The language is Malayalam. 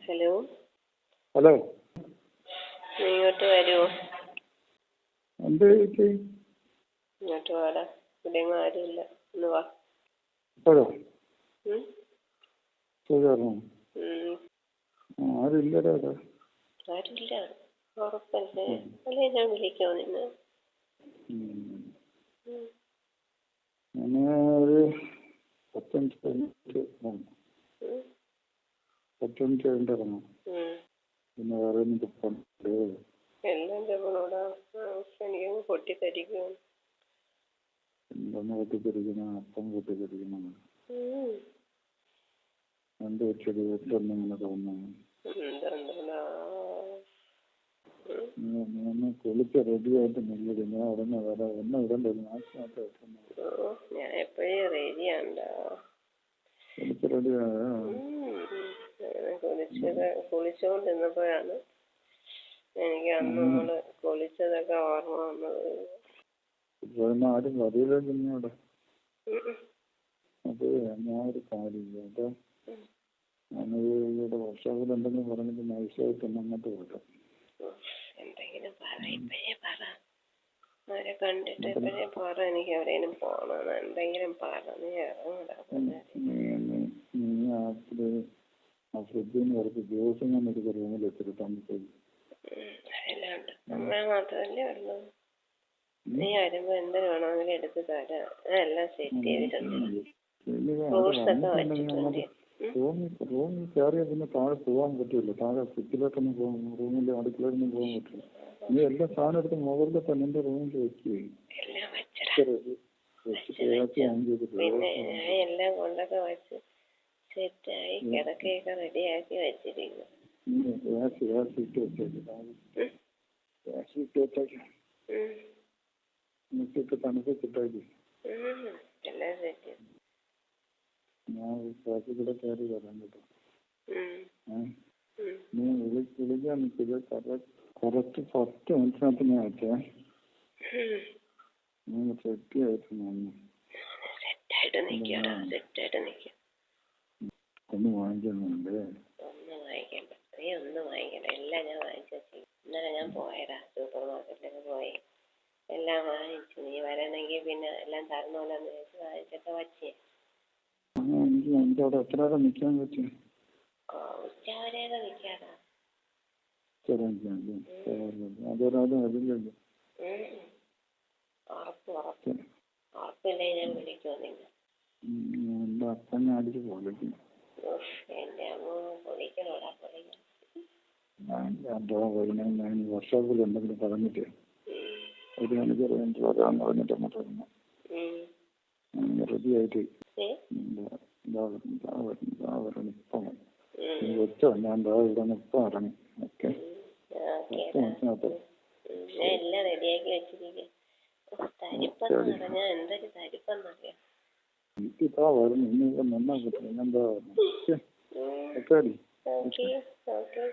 ഹലോ ഹലോ, നീ ഇങ്ങോട്ട് വരുമോ? എന്ത് ചേച്ചി? ഇങ്ങോട്ട് വാടാ, ഇവിടെ ആരുമില്ല, ഒന്ന് വാ. ഇപ്പോഴോ? ഉം? ശരിയാണോ? ആരുമില്ലടാ ഇവിടെ. ആരുമില്ല, ഉറപ്പല്ലേ? അല്ലേ ഞാൻ വിളിക്കോ നിന്നെ? ഞാൻ ഒരു 10 മിനിറ്റ് കഴിഞ്ഞിട്ട് ഇറങ്ങും. 10 മിനിറ്റ് കഴിഞ്ഞിട്ട് ഇറങ്ങും. പിന്നെ വേറെ ഒന്നും കിട്ടാനുണ്ട്. എല്ലാം ചെപ്പണോടാ, എനിക്കങ്ങ് പൊട്ടിത്തെറിക്കും. എന്താണ് പൊട്ടിത്തെറിക്കണം? അപ്പം പൊട്ടിത്തെറിക്കണം. എന്ത് വെച്ചത് വീട്ടിലൊന്നും ഇങ്ങനെ തോന്നുന്നു? നീ കുളിച്ച് റെഡിയായിട്ട് നിന്നത്. ഞാൻ ഉടനെ വരാം. ഒന്നും ഇടണ്ട, മാസ്ക് മാത്രം വെക്കുന്നു. ഞാൻ എപ്പോഴേ റെഡിയാണ്ടാ. കുളിച്ച് റെഡിയായോ? കുളിച്ചോണ്ടിരുന്നപ്പോഴാണ് എനിക്ക് അന്ന് നമ്മള് കുളിച്ചതൊക്കെ ഓർമ്മ വന്നത്. ആരും വരില്ല. അത് ഞാനൊരു കാര്യം കേട്ടോ, ഞാനൊരു വർഷത്തിൽ എന്തെങ്കിലും പറഞ്ഞിട്ട് നൈസായിട്ട് ഒന്ന് അങ്ങോട്ട് കൊടുക്കാം. എന്തെങ്കിലും പറ, ഇപ്പഴേ പറ. അവരെ കണ്ടിട്ട് ഇപ്പഴേ പറ, എനിക്ക് എവിടെയെങ്കിലും പോകണം. എന്തെങ്കിലും പറ, നീ ഇറങ്ങടാ. നീ ആ ഫ്രിഡ്ജിൽ നിന്ന് കുറച്ച് ദിവസം ഞാൻ എടുക്ക റൂമിൽ വെച്ചിട്ട് തന്നിട്ട്. അല്ലാണ്ട് നമ്മളെ മാത്രമല്ലേ ഉള്ളൂ. നീ വരുമ്പോ എന്ത് വേണമെങ്കിലും എടുത്ത് തരാം. എല്ലാം സെറ്റ് ചെയ്തിട്ടുണ്ട്. ഫ്രൂട്ട്സ് ഒക്കെ വെച്ചിട്ടുണ്ട്. റൂമിൽ കയറിയാൽ പിന്നെ താഴെ പോകാൻ പറ്റില്ല. താഴെ ഫ്രിഡ്ജിലോട്ടൊന്നും പോകാൻ, റൂമിൽ അടുക്കളയിലൊന്നും പോകാൻ പറ്റില്ല. നീ എല്ലാ സാധനം എടുത്ത് മുകളിൽ തന്നെ എന്റെ റൂമിൽ വെക്കുകയും പിന്നെ ഞാൻ എല്ലാം കൊണ്ടൊക്കെ വെച്ച് സെറ്റായി കിടക്കയൊക്കെ റെഡിയാക്കി വെച്ചിരിക്കുന്നു. തണുപ്പിച്ചിട്ടേക്ക് എല്ലാം സെറ്റ്. ഞാൻ കൂടെ കയറി വരാൻ കേട്ടോ. നീ വിളിക്കാൻ നിൽക്കില്ല. കുറച്ച് 10 മിനിറ്റിനകത്ത് ഞാൻ വെച്ചേ. നീ സെറ്റ് ആയിട്ട് ഒന്ന് വാങ്ങിക്കുന്നുണ്ട്. ഒന്നും വാങ്ങിക്കണ്ട, നീ ഒന്നും വാങ്ങിക്കണ്ട. എല്ലാം ഞാൻ വാങ്ങിച്ചു. ഇന്നലെ ഞാൻ പോയടാ, സൂപ്പർ മാർക്കറ്റിലൊക്കെ പോയി എല്ലാം വാങ്ങിച്ചു. നീ വരണമെങ്കിൽ പിന്നെ എല്ലാം തരണമല്ലോന്ന് ചോദിച്ചു വാങ്ങിച്ചൊക്കെ വച്ചേ. എനിക്ക് അവിടെ എത്ര നേരം നിൽക്കാൻ പറ്റും? ഉച്ചവരെയൊക്കെ നിൽക്കാടാ. അതൊരാളും അതില്ലല്ലോ. ഉറപ്പില്ലേ ഞാൻ വിളിക്കുമോ നിന്നെ? എന്റെ അപ്പനെ അടിച്ച് പൊളിക്കും. എന്റെ അമ്മ പൊളിക്കണോടാ, പൊളിക്കണം. ഞാൻ വർഷത്തിൽ എന്തെങ്കിലും പറഞ്ഞിട്ട് ഒരു മണിക്കൂർ കഴിഞ്ഞിട്ട് വരാമെന്ന് പറഞ്ഞിട്ട് അങ്ങോട്ട് വരണം. റെഡിയായിട്ട് ഇപ്പം വെച്ചോ. ഞാൻ ഇവിടെ ഇപ്പം ഇറങ്ങി. ഓക്കെ, എല്ലാം റെഡിയാക്കി വെച്ചിരിക്കും. തരിപ്പെന്ന് പറഞ്ഞാൽ എന്തൊരു തരിപ്പെന്നറിയാം. എനിക്കിതാ വരുന്നു. ഇനി നിന്നാ കിട്ടും. എന്താ? ഓക്കെ.